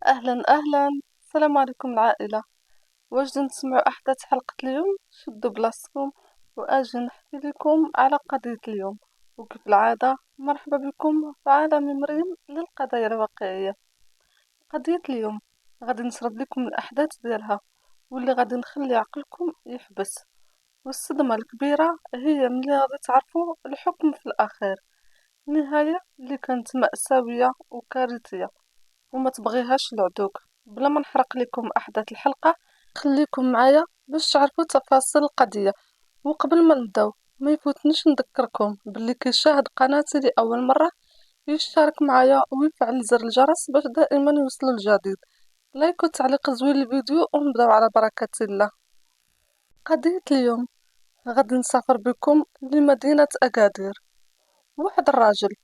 أهلا أهلا. السلام عليكم العائلة. واجد نسمعوا أحداث حلقة اليوم، شدوا بلاصتكم وأجي نحكي لكم على قضية اليوم. وكيف العادة مرحبا بكم في عالم مريم للقضايا الواقعية. قضية اليوم غادي نسرد لكم الأحداث ديالها، واللي غادي نخلي عقلكم يحبس. والصدمة الكبيرة هي ملي غادي تعرفوا الحكم في الأخير، النهاية اللي كانت مأساوية وكارثية وما تبغيهاش العدوك. بلا ما نحرق لكم احداث الحلقه، خليكم معايا باش تعرفوا تفاصيل القضيه. وقبل ما نبداو، ما يفوتنيش نذكركم باللي كيشاهد قناتي لاول مره يشترك معايا ويفعل زر الجرس باش دائما يوصلوا الجديد. لايك وتعليق زوين للفيديو ونبداو على بركه الله. قضيه اليوم غادي نسافر بكم لمدينه اكادير. واحد الراجل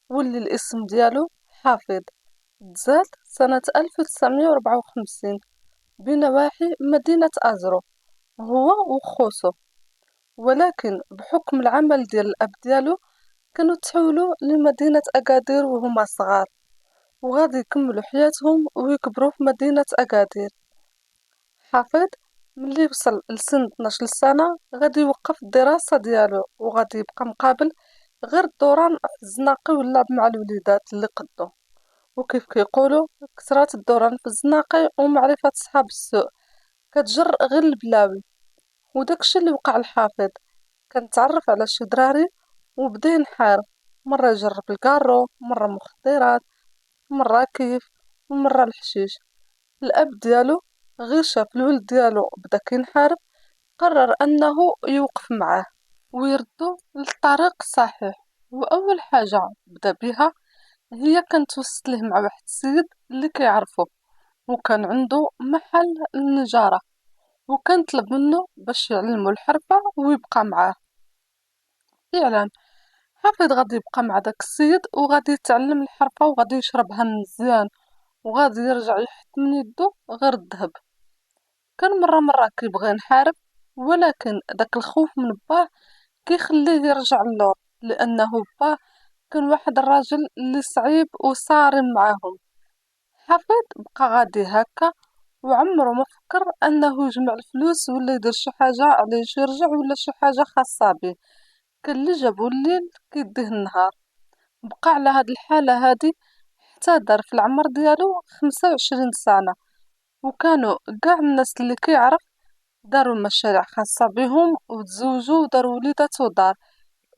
واللي الاسم ديالو حافظ تزاد سنة 1954 بنواحي مدينة أزرو، هو وخوصو. ولكن بحكم العمل ديال الأب ديالو كانوا تحولوا لمدينة أكادير وهما صغار، وغادي يكملوا حياتهم ويكبروا في مدينة أكادير. حافظ ملي وصل لسن 12 سنة غادي يوقف الدراسة ديالو وغادي يبقى مقابل غير الدوران في الزناقي واللعب مع الوليدات اللي قدو. وكيف كيقولوا كثرة الدوران في الزناقي ومعرفة صحاب السوء كتجر غير البلاوي. وداكشي اللي وقع لحافظ، كان تعرف على شي دراري وبدا ينحار، مرة يجرب الكارو، مرة مخدرات، مرة كيف، ومرة الحشيش. الأب ديالو غير شاف الولد ديالو بدا كينحارب، قرر أنه يوقف معاه ويردو للطريق الصحيح. وأول حاجة بدا بها هي كانت وصلت ليه مع واحد السيد اللي كيعرفو، وكان عنده محل النجارة، وكان طلب منه باش يعلمو الحرفة ويبقى معاه. فعلا حفيظ غادي يبقى مع داك السيد وغادي يتعلم الحرفة وغادي يشربها مزيان، وغادي يرجع يحط من يدو غير الذهب. كان مرة كيبغي ينحارب، ولكن داك الخوف من باه كيخليه يرجع للور، لأنه باه كان واحد الراجل اللي صعيب وصارم معاهم. حفيظ بقى غادي هكا وعمره ما فكر انه يجمع الفلوس ولا يدير شي حاجه عليه يرجع ولا شي حاجه خاصه به. كان اللي جابو الليل كيديه النهار. بقى على هاد الحاله هادي حتى دار في العمر ديالو 25 سنه، وكانوا كاع الناس اللي كيعرف داروا مشاريع خاصه بهم وتزوجوا وداروا وليدات ودار،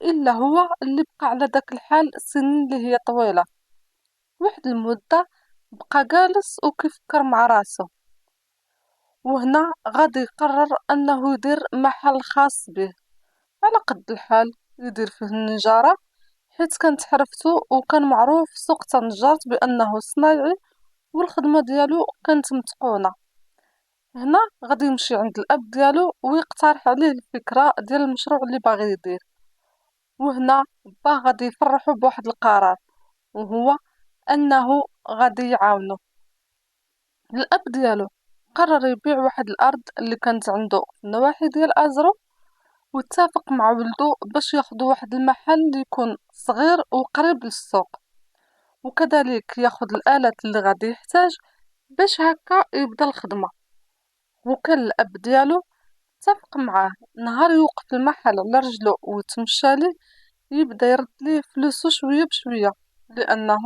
الا هو اللي بقى على داك الحال سنين اللي هي طويله. واحد المده بقى جالس وكيفكر مع راسو، وهنا غادي يقرر انه يدير محل خاص به على قد الحال، يدير فيه النجارة، حيت كانت حرفتو وكان معروف في سوق تنجارت بأنه صنايعي والخدمة ديالو كانت متقونة. هنا غادي يمشي عند الأب ديالو ويقترح عليه الفكرة ديال المشروع اللي باغي يدير. وهنا باه غادي يفرحو بواحد القرار، وهو أنه غادي يعاونو. الأب ديالو قرر يبيع واحد الأرض اللي كانت عنده في النواحي ديال أزرو، واتفق مع ولدو باش ياخدو واحد المحل يكون صغير وقريب للسوق، وكذلك ياخد الآلات اللي غادي يحتاج باش هكا يبدا الخدمة. وكان الأب ديالو اتفق معاه نهار يوقف المحل على رجلو ويتمشى ليه يبدا يرد ليه فلوسو شوية بشوية، لأنه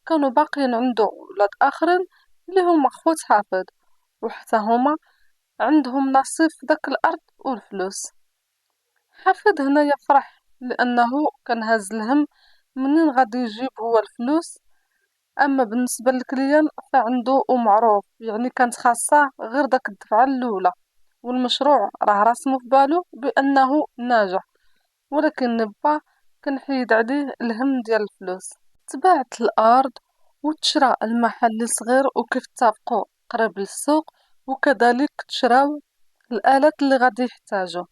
كانوا باقيين عنده ولاد آخرين اللي هما خوت حافظ، وحتى هما عندهم نصيب في داك الأرض والفلوس. حفيد هنا يفرح لأنه كان هاز الهم منين غادي يجيب هو الفلوس. أما بالنسبة للكليان فعنده ومعروف، يعني كانت خاصة غير داك الدفعة الأولى، والمشروع راه راسمو في بالو بأنه ناجح، ولكن با كان حيد عليه الهم ديال الفلوس. تباعت الأرض وتشرى المحل صغير وكيف اتفقوا قريب للسوق، وكذلك تشراو الآلات اللي غادي يحتاجو.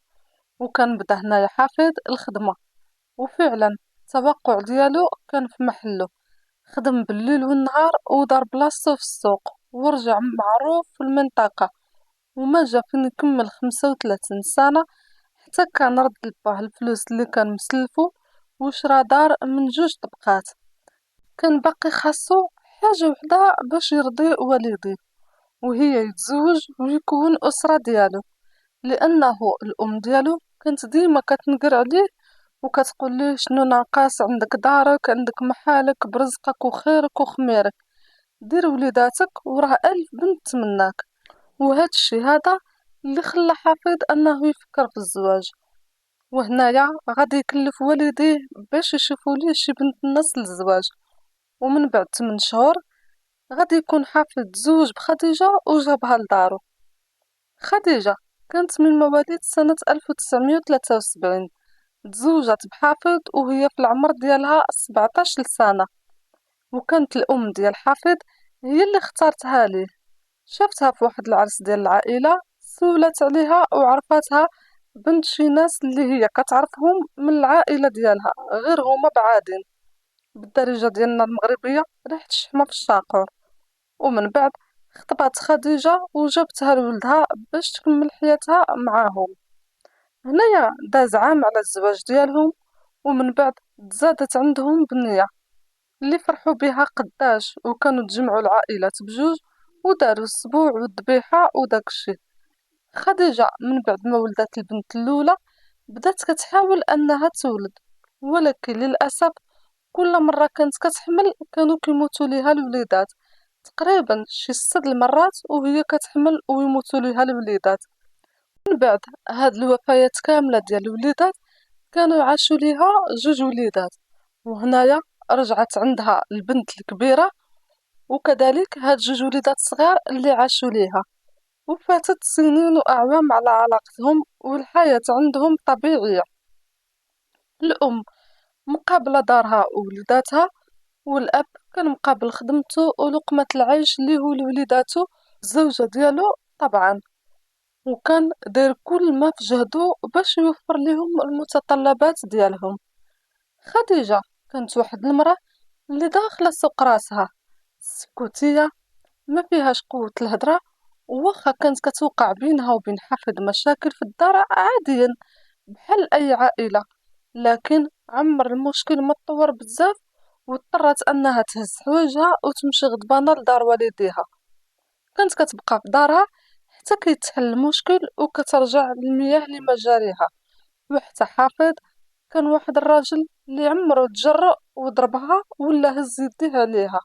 وكان بدا هنايا حفيظ الخدمة، وفعلا التوقع ديالو كان في محله. خدم بالليل والنهار ودار بلاصتو في السوق ورجع معروف في المنطقة. وما جا فين يكمل 35 سنة حتى كان رد لباه الفلوس اللي كان مسلفو، وشرا دار من 2 طبقات. كان باقي خاصو حاجة وحدة باش يرضي والديه، وهي يتزوج ويكون أسرة ديالو، لأنه الأم ديالو كانت ديما كتنقر عليه وكتقول ليه شنو ناقص، عندك دارك، عندك محالك برزقك وخيرك وخميرك، دير وليداتك وراه ألف بنت تمناك. وهذا الشي هذا اللي خلى حفيظ أنه يفكر في الزواج. وهنايا غادي يكلف والديه باش يشوفوا ليه شي بنت الناس للزواج. ومن بعد 8 شهور غادي يكون حافظ تزوج بخديجة وجابها لدارو. خديجة كانت من مواليد سنة 1973، تزوجت بحافظ وهي في العمر ديالها 17 سنة، وكانت الأم ديال حافظ هي اللي اختارتها ليه. شافتها في واحد العرس ديال العائلة، سولت عليها وعرفتها بنت شي ناس اللي هي كتعرفهم من العائلة ديالها، غير هما بعادين بالدارجة ديالنا المغربية ريحة الشحمة في الشاقور. ومن بعد خطبات خديجة وجابتها لولدها باش تكمل حياتها معاهم. هنايا داز عام على الزواج ديالهم، ومن بعد تزادت عندهم بنية اللي فرحوا بها قداش، وكانوا تجمعوا العائلات بجوج وداروا السبوع والذبيحة وداكشي. خديجة من بعد ما ولدت البنت الأولى بدات كتحاول أنها تولد، ولكن للأسف كل مرة كانت كتحمل كانوا كيموتوا ليها الوليدات، تقريبا شي 6 المرات وهي كتحمل ويموتوا ليها الوليدات. من بعد هاد الوفيات كاملة ديال الوليدات كانوا عاشوا ليها 2 وليدات. وهنايا رجعت عندها البنت الكبيرة، وكذلك هاد 2 وليدات صغار اللي عاشوا ليها. وفاتت سنين وأعوام على علاقتهم والحياة عندهم طبيعية. الأم مقابلة دارها وولداتها، والأب كان مقابل خدمته ولقمة العيش ليه ولوليداتو الزوجة ديالو طبعا، وكان داير كل ما في جهدو باش يوفر لهم المتطلبات ديالهم. خديجة كانت واحد المرأة اللي داخلة سوق راسها، سكوتية ما فيهاش قوة الهضرة، وواخا كانت كتوقع بينها وبين حفيد مشاكل في الدار عاديا بحال أي عائلة، لكن عمر المشكل ما تطور بزاف واضطرت أنها تهز حوايجها وتمشي غضبانة لدار والديها. كانت كتبقى في دارها حتى كيتحل المشكل وكترجع المياه لمجاريها. وحتى حافظ كان واحد الراجل اللي عمرو تجرأ وضربها ولا هز يديه عليها،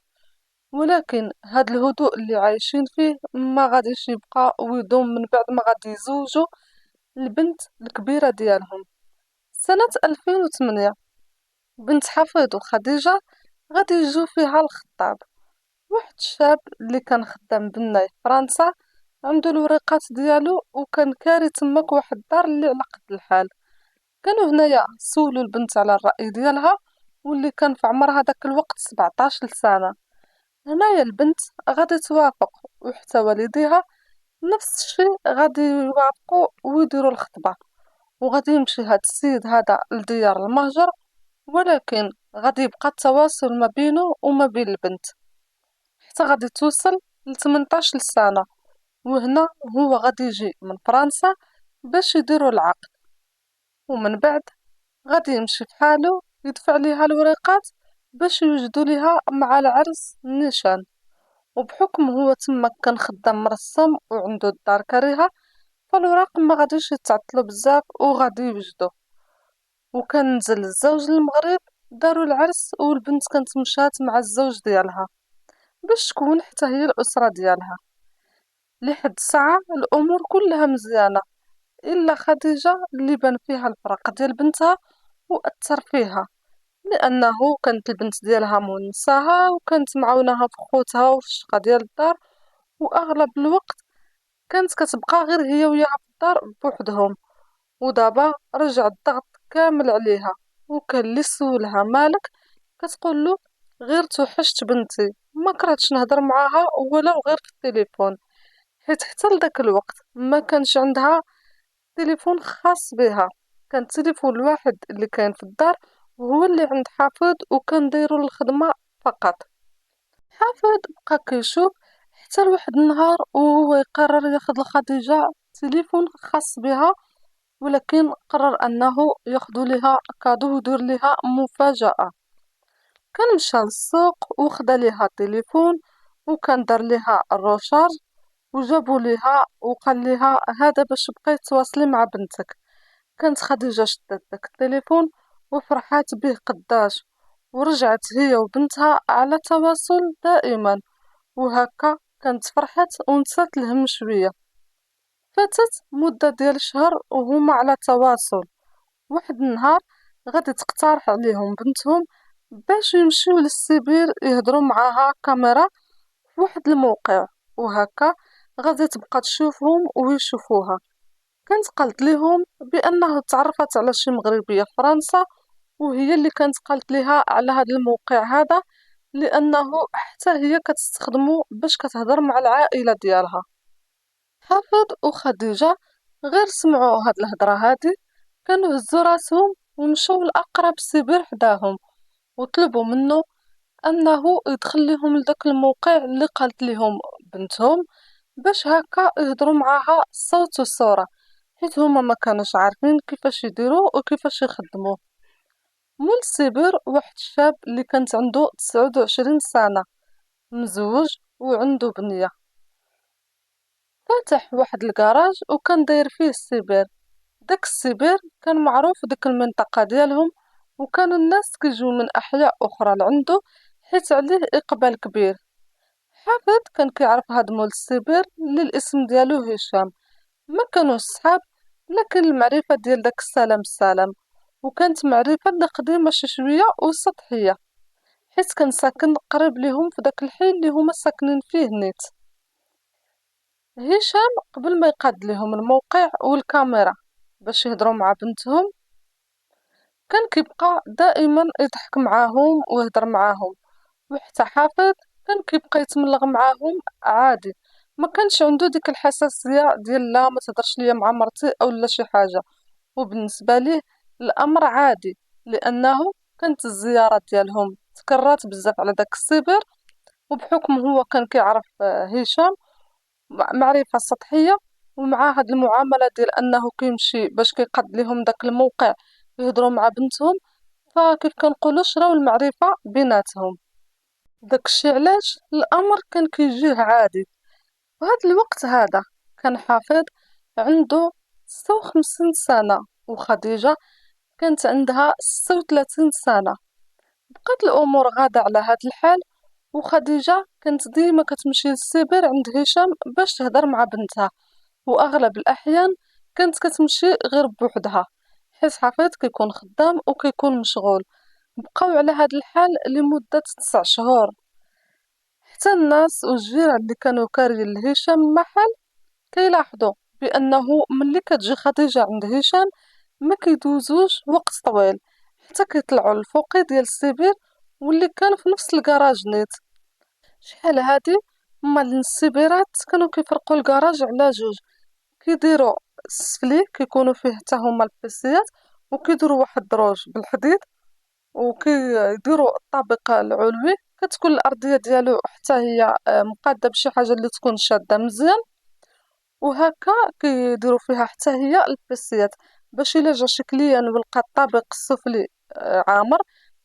ولكن هاد الهدوء اللي عايشين فيه ما غاديش يبقى ويدوم من بعد ما غادي يزوجوا البنت الكبيرة ديالهم. سنة 2008 بنت حفيظ وخديجة غادي يجوا فيها الخطاب، واحد الشاب اللي كان خدام بناي في فرنسا، عنده الوريقات ديالو وكان كاري تماك واحد الدار اللي على قد الحال. كانوا هنايا سولوا البنت على الرأي ديالها، واللي كان في عمرها داك الوقت 17 سنة. هنايا البنت غادي توافق، وحتى والديها نفس الشيء غادي يوافقوا ويديروا الخطبة. وغادي يمشي هاد السيد هذا لديار المهجر، ولكن غادي يبقى التواصل ما بينه وما بين البنت حتى غادي توصل ل 18 سنة. وهنا هو غادي يجي من فرنسا باش يديروا العقد، ومن بعد غادي يمشي بحالو يدفع ليها الوريقات باش يوجدوا ليها مع العرس النيشان. وبحكم هو تما كان خدام مرسم وعنده الدار كريهة، فالوراق ما غاديش يتعطلوا بزاف وغادي يوجدوا. وكان نزل الزوج للمغرب، داروا العرس والبنت كانت مشات مع الزوج ديالها باش تكون حتى هي الأسرة ديالها. لحد الساعة الأمور كلها مزيانة، إلا خديجة اللي بان فيها الفرق ديال بنتها وأثر فيها، لأنه كانت البنت ديالها مونساها وكانت معاونها في خوتها وفي الشقة ديال الدار، وأغلب الوقت كانت كتبقى غير هي وياها في الدار بوحدهم. ودابا رجع الضغط كامل عليها، وكان اللي سولها مالك كتقولو غير توحشت بنتي، ما كرهتش نهضر معاها ولو غير في التليفون، حيت حتى لداك الوقت ما كانش عندها تليفون خاص بها. كان التليفون الواحد اللي كان في الدار وهو اللي عند حافظ، وكان دايرو للخدمة فقط. حافظ بقى كيشوف حتى لواحد النهار وهو يقرر ياخد لخديجة تليفون خاص بها، ولكن قرر أنه ياخدو ليها كادو ويدير ليها مفاجأة. كان مشى للسوق وخدا ليها تليفون، وكان دار ليها الروشار، وجابوا ليها وقال ليها هذا باش تبقاي تواصلي مع بنتك. كانت خديجة شدت داك التليفون وفرحات به قداش، ورجعت هي وبنتها على تواصل دائما، وهكا كانت فرحت ونسات الهم شوية. فاتت مدة ديال شهر وهما على تواصل. واحد النهار غادي تقترح عليهم بنتهم باش يمشيو للسيبير يهضروا معاها كاميرا في واحد الموقع، وهكا غادي تبقى تشوفهم ويشوفوها. كانت قالت ليهم بانه تعرفت على شي مغربيه في فرنسا، وهي اللي كانت قالت ليها على هذا الموقع هذا، لانه حتى هي كتستخدمه باش كتهضر مع العائله ديالها. حافظ وخديجه غير سمعوا هاد الهضره هادي، كانوا هزوا راسهم ومشاو لاقرب سيبر حداهم، وطلبوا منه انه يدخل لهم لداك الموقع اللي قالت لهم بنتهم، باش هكا يهضروا معاها صوت وصورة، حيت هما ما كانوش عارفين كيفاش يديروا وكيفاش يخدموا. مول السيبر واحد الشاب اللي كانت عنده 29 سنة، مزوج وعنده بنية، فاتح واحد الكراج وكان داير فيه السيبر. داك السيبر كان معروف ديك المنطقة ديالهم، وكانوا الناس كيجيو من احياء اخرى لعندو، حيت عليه اقبال كبير. حافظ كان كيعرف هاد مول السيبر اللي الاسم ديالو هشام، ما كانوش صحاب، لكن المعرفة ديال داك السلام السلام، وكانت معرفة اللي قديمة شي شوية وسطحية، حيت كان ساكن قريب ليهم في داك الحي اللي هما ساكنين فيه نيت. هشام قبل ما يقاد ليهم الموقع والكاميرا باش يهضروا مع بنتهم، كان كيبقى دائما يضحك معاهم ويهضر معاهم، وحتى حافظ كان كيبقى يتملغ معاهم عادي، ما كانش عنده ديك الحساسية ديال لا ما تهضرش ليا مع مرتي او لا شي حاجة. وبالنسبة ليه الأمر عادي، لأنه كانت الزيارات ديالهم تكررات بزاف على داك السيبر، وبحكم هو كان كيعرف هشام معرفة سطحية، ومع هاد المعاملة ديال أنه كيمشي باش كيقد ليهم داك الموقع يهضروا مع بنتهم، فكيف كنقولوا شراو المعرفة بيناتهم. داكشي علاش الأمر كان كيجيه عادي. وهاد الوقت هذا كان حافظ عنده 56 سنة، وخديجة كانت عندها 36 سنة. بقات الأمور غادة على هاد الحال، وخديجة كانت ديما كتمشي للسيبر عند هشام باش تهضر مع بنتها، وأغلب الأحيان كانت كتمشي غير بوحدها، حيت حفيظ كيكون خدام وكيكون مشغول. بقاو على هاد الحال لمدة 9 شهور، حتى الناس والجيران اللي كانوا كارهين لهشام المحل كيلاحظوا بأنه ملي كتجي خديجة عند هشام ما كيدوزوش وقت طويل حتى كيطلعوا الفوقي ديال السبيل، واللي كان في نفس الكراج نيت. شحال هادي هما السبيرات كانوا كيفرقوا الكراج على جوج، كيديروا السفلي كيكونوا فيه حتى هما البيسيات، وكيديروا واحد الدروج بالحديد، وكيديروا الطابق العلوي كتكون الارضيه ديالو حتى هي مقاده بشي حاجه اللي تكون شاده مزيان، وهكا كيديروا فيها حتى هي البيسيات، باش الا جا شي كليان ولقى الطابق السفلي عامر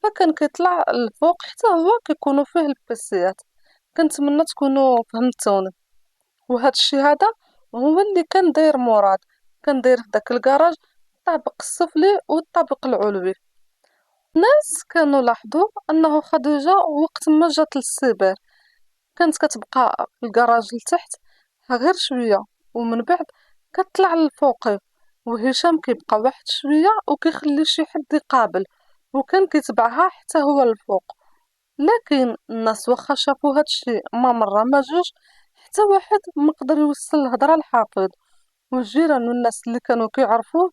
فكان كيطلع الفوق حتى هو كيكونوا فيه البيسيات. كنتمنى تكونوا فهمتوني. وهذا الشيء هذا هو اللي كان داير مراد، كان داير في داك الكراج الطابق السفلي والطابق العلوي. الناس كانوا لاحظوا انه خديجه وقت ما جات للسيبر كانت كتبقى في الكراج لتحت غير شويه، ومن بعد كتطلع للفوقي، وهشام كيبقى واحد شويه وكيخلي شي حد يقابل، وكان كيتبعها حتى هو للفوق. لكن الناس واخا شافوا هادشي ما مره ما جوج، حتى واحد ما قدر يوصل الهضره لحافظ، والجيران والناس اللي كانوا كيعرفوه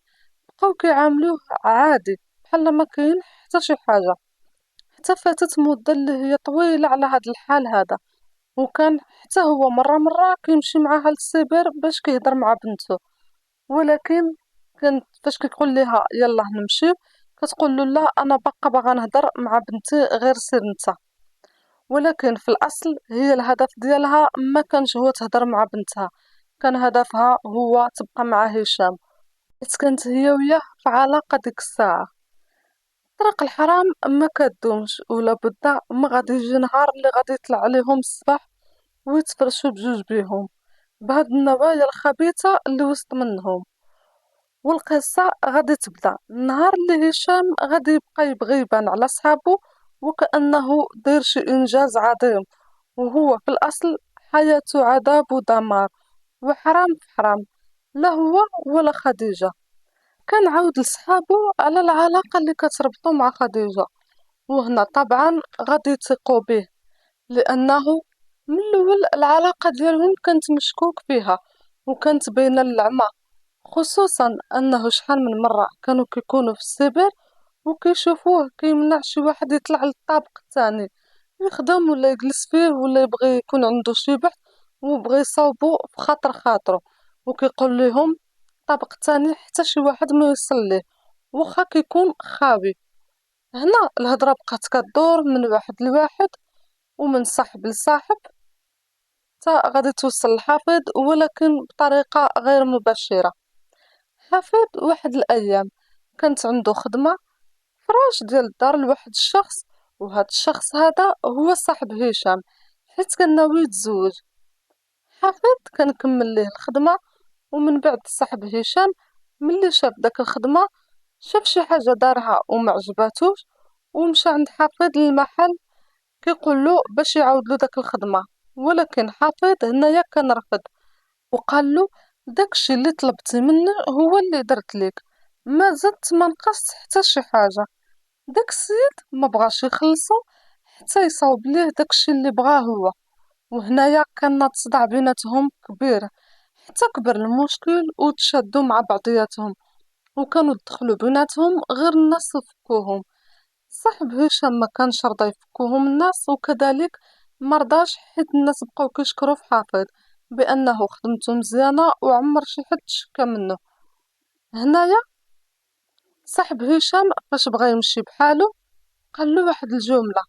بقاو كيعاملوه عادي بحال ما كاين حتى شي حاجه. حتى فاتت مده اللي هي طويله على هاد الحال هذا، وكان حتى هو مرة كيمشي معاها للسيبر باش كيهضر مع بنته، ولكن كانت فاش كيقول لها يلا نمشيو كتقول له لا انا باغا نهضر مع بنتي غير سير نتا. ولكن في الاصل هي الهدف ديالها ما كانش هو تهضر مع بنتها، كان هدفها هو تبقى مع هشام، حيت كانت هي وياه في علاقة ديك الساعة. طرق الحرام ما كدومش، ولا بدا ما غادي يجي نهار اللي غادي يطلع عليهم الصباح ويتفرشوا بجوج بيهم بهاد النوايا الخبيثة اللي وسط منهم. والقصة غادي تبدا النهار اللي هشام غادي يبقى يبغي يبان على صحابو وكأنه داير شي إنجاز عظيم، وهو في الأصل حياته عذاب ودمار وحرام في حرام، لا هو ولا خديجة. كان عاود لصحابو على العلاقة اللي كتربطو مع خديجة، وهنا طبعا غادي يثقوا به، لأنه من الأول العلاقة ديالهم كانت مشكوك فيها وكانت بين اللعمة، خصوصا أنه شحال من مرة كانوا كيكونوا في السبيل وكيشوفوه كيمنع شي واحد يطلع للطابق الثاني يخدم ولا يجلس فيه ولا يبغي يكون عنده شي بحث وبغى يصاوبو في خاطر خاطرو، وكيقول لهم الطابق الثاني حتى شي واحد ما يوصل ليه واخا كيكون خاوي. هنا الهضرة بقات كدور من واحد لواحد ومن صاحب لصاحب تا غادي توصل لحفيظ، ولكن بطريقة غير مباشرة. حفيظ واحد الأيام كانت عنده خدمة فراش ديال الدار لواحد الشخص، وهاد الشخص هذا هو صاحب هشام حيت كان ناوي يتزوج. حفيظ كان كمل ليه الخدمة، ومن بعد صاحب هشام ملي شاف داك الخدمة شاف شي حاجة دارها وما عجباتوش، ومشى عند حفيظ للمحل كيقولو باش يعاودلو داك الخدمة، ولكن حفيظ هنايا كان رفض وقالو داكشي اللي طلبتي مني هو اللي درت ليك، ما زدت ما نقصت حتى شي حاجة. داك السيد ما بغاش يخلصو حتى يصاوب ليه داكشي اللي بغاه هو، وهنايا كان ناض صداع بيناتهم كبير حتى كبر المشكل وتشادوا مع بعضياتهم، وكانوا دخلوا بيناتهم غير الناس وفكوهم. صاحب هشام ما كانش رضا يفكوهم الناس، وكذلك مرضاش حيت الناس بقاو كيشكروا في حافظ بانه خدمته مزيانه وعمر شي حد شكا منه. هنايا صاحب هشام فاش بغا يمشي بحالو قال له واحد الجمله: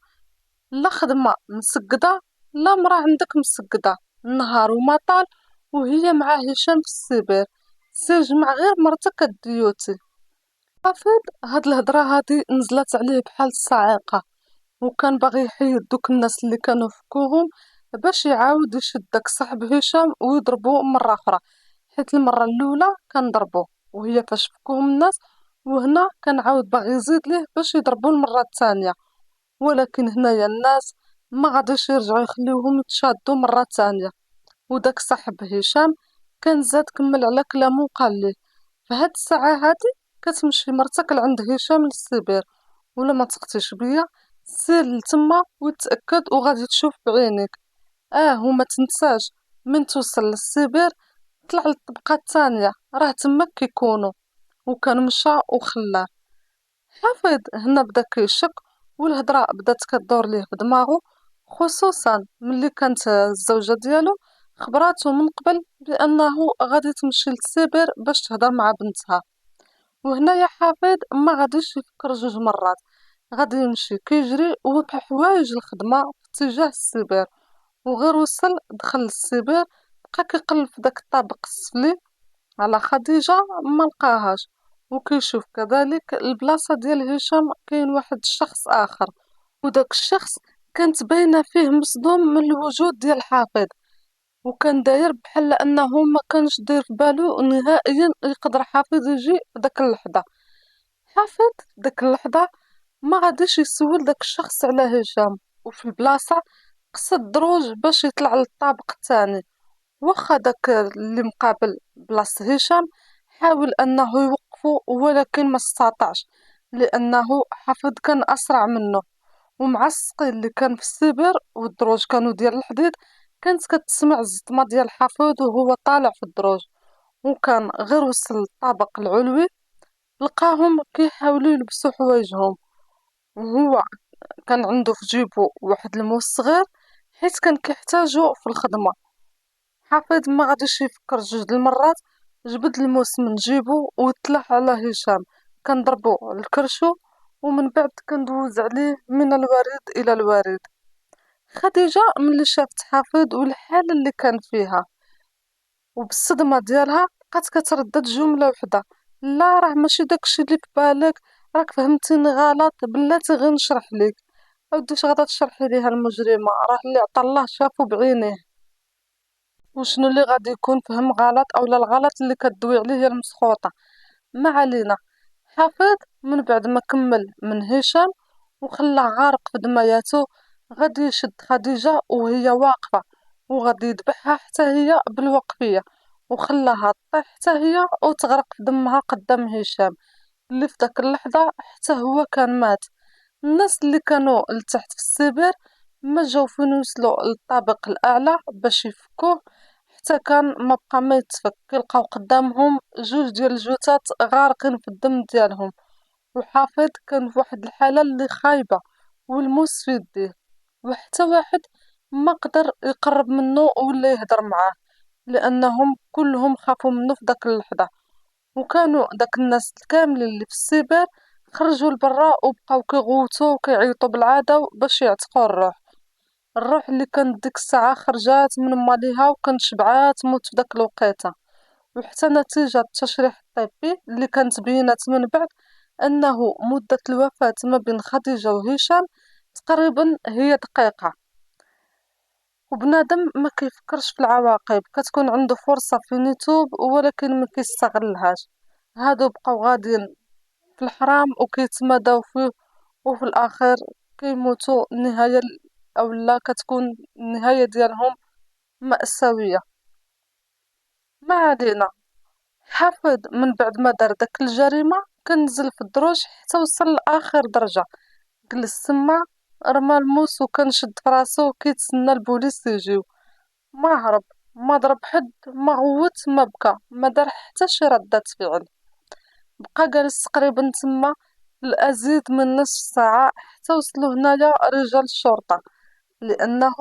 لا خدمه مسقده لا مرا عندك مسقده، النهار وما طال وهي مع هشام في السبير، سير جمع غير مرتك الديوتي. حفيظ هاد الهضره هادي نزلت عليه بحال الصاعقه، وكان باغي يحيد دوك الناس اللي كانوا فكوهم باش يعاود يشد داك صاحب هشام ويضربو مرة أخرى، حيت المرة الأولى كان ضربوه وهي فاش فكوهم الناس، وهنا كان عاود باغي يزيد ليه باش يضربو المرة الثانية، ولكن هنايا الناس ما غاديش يرجعوا يخليوهم يتشادوا مرة ثانية. وداك صاحب هشام كان زاد كمل على كلامو وقال ليه: في هاد الساعة هادي كتمشي مرتك لعند هشام للسيبير، ولا ما تقتيش بيا سير لتما وتأكد وغادي تشوف بعينيك. وما تنساش من توصل للسيبير طلع للطبقة الثانية راه تما كيكونوا. وكان مشى وخلاه. حافظ هنا بدا كيشك والهضرة بدات كدور ليه بدماغو، خصوصا ملي كانت الزوجة ديالو خبراتو من قبل بأنه غادي تمشي للسيبر باش تهضر مع بنتها. وهنايا حافظ ما غاديش يفكر جوج مرات، غادي يمشي كيجري وبحوايج الخدمة في اتجاه السيبر. وغير وصل دخل للسيبر بقى كيقلب في داك الطابق السفلي على خديجة ما لقاهاش، وكيشوف كذلك البلاصة ديال هشام كاين واحد الشخص آخر، وداك الشخص كانت باينة فيه مصدوم من الوجود ديال حافظ، وكان داير بحال انه ما كانش داير في بالو نهائيا يقدر حافظ يجي بداك اللحظة. حافظ داك اللحظة ما غاديش يسول داك الشخص على هشام، وفي البلاصة قصد دروج باش يطلع للطابق الثاني، واخا داك اللي مقابل بلاصة هشام حاول انه يوقفه ولكن ما استطاعش، لانه حفظ كان اسرع منه، ومع السقي اللي كان في السبر والدروج كانوا ديال الحديد كانت كتسمع الزطمة ديال حفظ وهو طالع في الدروج. وكان غير وصل للطابق العلوي لقاهم كيحاولوا يلبسوا حوايجهم، وهو كان عنده في جيبو واحد الموس صغير حيت كان كيحتاجو في الخدمة. حفيظ ما غاديش يفكر جوج د المرات، جبد الموس من جيبو وتلاح على هشام، كان ضربو الكرشو، ومن بعد كندوز عليه من الوريد الى الوريد. خديجة ملي شافت حفيظ والحالة اللي كان فيها وبالصدمة ديالها بقات كتردد جملة وحدة: لا راه ماشي داكشي اللي في بالك، راك فهمتيني غلط، بلاتي غير نشرح ليك. اودي واش غادا تشرحي ليها المجرمة؟ راه اللي عطا الله شافو بعينيه. وشنو اللي غادي يكون فهم غلط اولا الغلط اللي كدوي عليه هي المسخوطة؟ ما علينا. حافظ من بعد ما كمل من هشام وخلاه غارق في دمياتو، غادي يشد خديجة وهي واقفة، وغادي يذبحها حتى هي بالوقفية، وخلاها تطيح حتى هي وتغرق في دمها قدام هشام، اللي في داك اللحظة حتى هو كان مات. الناس اللي كانوا لتحت في السبير ما جاو فين يوصلوا للطابق الاعلى باش يفكوه، حتى كان ما بقى ما يتفك، يلقاو قدامهم جوج ديال الجثث غارقين في الدم ديالهم. وحافظ كان في واحد الحالة اللي خايبة والموس في يديه، وحتى واحد ما قدر يقرب منه ولا يهدر معاه، لانهم كلهم خافوا منه في داك اللحظة. وكانوا داك الناس كاملين اللي في السباق خرجوا لبرا وبقاو كيغوتوا وكيعيطوا بالعاده باش يعتقوا الروح اللي كانت ديك الساعه خرجات من ماليها وكانت شبعات تموت في داك الوقيته. وحتى نتيجه التشريح الطبي اللي كانت بينات من بعد انه مده الوفاه ما بين خديجه وهشام تقريبا هي دقيقه. وبنادم ما كيفكرش في العواقب، كتكون عنده فرصه فين يتوب ولكن ما كيستغلهاش. هادو بقاو غاديين في الحرام وكيتماداو فيه، وفي الاخر كيموتوا النهايه او لا كتكون النهايه ديالهم مأساوية. ما علينا. حافظ من بعد ما دار داك الجريمه كان نزل في الدروج حتى وصل لاخر درجه، جلس تما، رمى الموس وكان شد فراسو كيتسنى البوليس يجيو. ما هرب، ما ضرب حد، ما غوت، ما بكى، ما دار حتى شي ردة فعل. بقى جالس تقريبا تما لأزيد من نصف ساعة حتى وصلوا هنايا رجال الشرطة، لأنه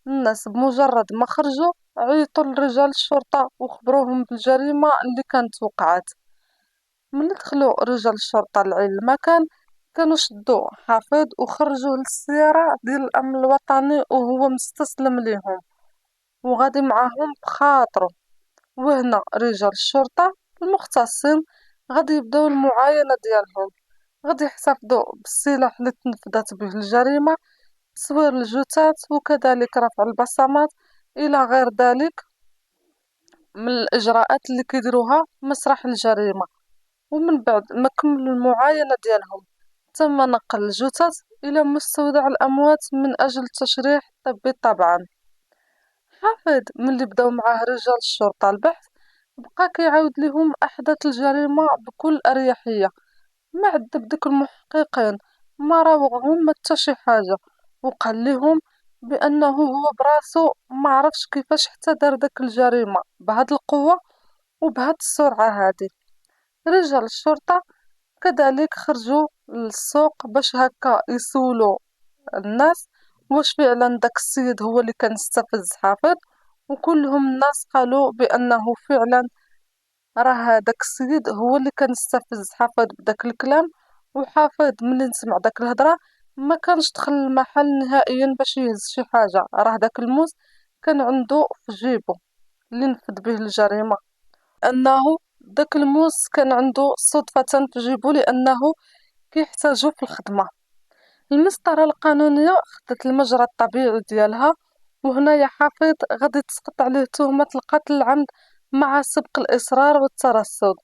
الناس بمجرد ما خرجوا عيطوا لرجال الشرطة وخبروهم بالجريمة اللي كانت وقعت. من دخلوا رجال الشرطة للمكان كانوا شدوا حافظ وخرجوه للسيارة ديال الأمن الوطني وهو مستسلم ليهم وغادي معاهم بخاطره. وهنا رجال الشرطة المختصين غادي يبداو المعاينة ديالهم، غادي يحتفظوا بالسلاح اللي تنفذت به الجريمة، تصوير الجثث وكذلك رفع البصمات إلى غير ذلك من الإجراءات اللي كيديروها في مسرح الجريمة. ومن بعد ما كملوا المعاينة ديالهم تم نقل الجثث إلى مستودع الأموات من أجل تشريح طبي طبعا. حافظ ملي بداو معاه رجال الشرطة البحث بقى كيعاود ليهم أحداث الجريمة بكل أريحية، ما عذب ديك المحققين، ما راوغهم حتى شي حاجة، وقال لهم بأنه هو براسو ما عرفش كيفاش حتى دار داك الجريمة بهاد القوة وبهاد السرعة هادي. رجال الشرطة كذلك خرجوا للسوق باش هكا يسولوا الناس واش فعلا داك السيد هو اللي كان استفز حافظ، وكلهم الناس قالوا بأنه فعلا راه داك السيد هو اللي كان استفز حافظ بداك الكلام. وحافظ ملي سمع داك الهضره ما كانش دخل المحل نهائيا باش يهز شي حاجه، راه داك الموس كان عنده في جيبه اللي نفذ به الجريمه. انه داك الموس كان عنده صدفه في جيبه لانه كيحتاجو في الخدمه. المسطره القانونيه خدت المجرى الطبيعي ديالها، وهنايا حافظ غادي تسقط عليه تهمه القتل العمد مع سبق الاصرار والترصد.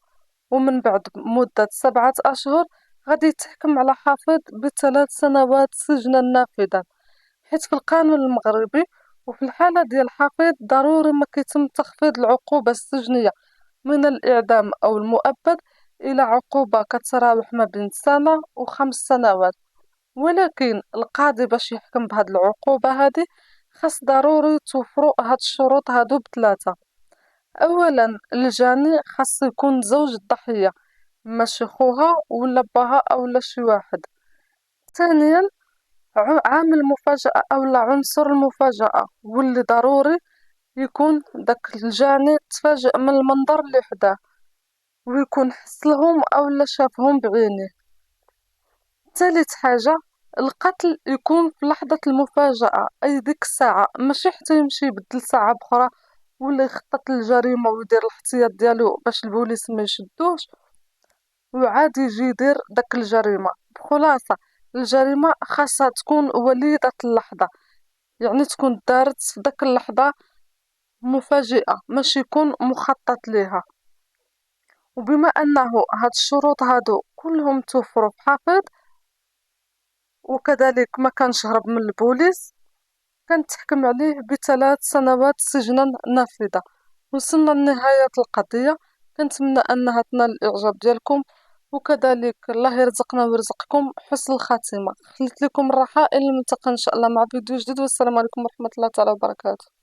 ومن بعد مدة 7 أشهر غادي يتحكم على حافظ ب3 سنوات سجنا نافذة، حيث في القانون المغربي وفي الحالة ديال حافظ ضروري ما كيتم تخفيض العقوبة السجنية من الإعدام أو المؤبد إلى عقوبة كتراوح ما بين سنة و5 سنوات. ولكن القاضي باش يحكم بهاد العقوبة هادي خاص ضروري توفروا هاد الشروط هادو بثلاثة. اولا الجاني خاص يكون زوج الضحيه، ماشي خوها ولا باها اولا شي واحد. ثانيا عامل مفاجأة اولا عنصر المفاجأة واللي ضروري يكون داك الجاني تفاجأ من المنظر اللي حداه ويكون حصلهم اولا شافهم بعينيه. ثالث حاجة القتل يكون في لحظة المفاجأة، أي ديك الساعة، ماشي حتى يمشي يبدل ساعة بأخرى ولا يخطط للجريمة ويدير الاحتياط ديالو باش البوليس ما يشدوش. وعاد يجي يدير داك الجريمة. بخلاصة الجريمة خاصها تكون وليدة اللحظة، يعني تكون دارت في داك اللحظة مفاجئة، ماشي يكون مخطط ليها. وبما انه هاد الشروط هادو كلهم توفروا في حافظ، وكذلك ما كانش هرب من البوليس، كانت تحكم عليه ب3 سنوات سجنا نافذة. وصلنا لنهاية القضية. كنتمنى أنها تنال الإعجاب ديالكم، وكذلك الله يرزقنا ويرزقكم حسن الخاتمة. خليت لكم الراحة إلى الملتقى إن شاء الله مع فيديو جديد، والسلام عليكم ورحمة الله تعالى وبركاته.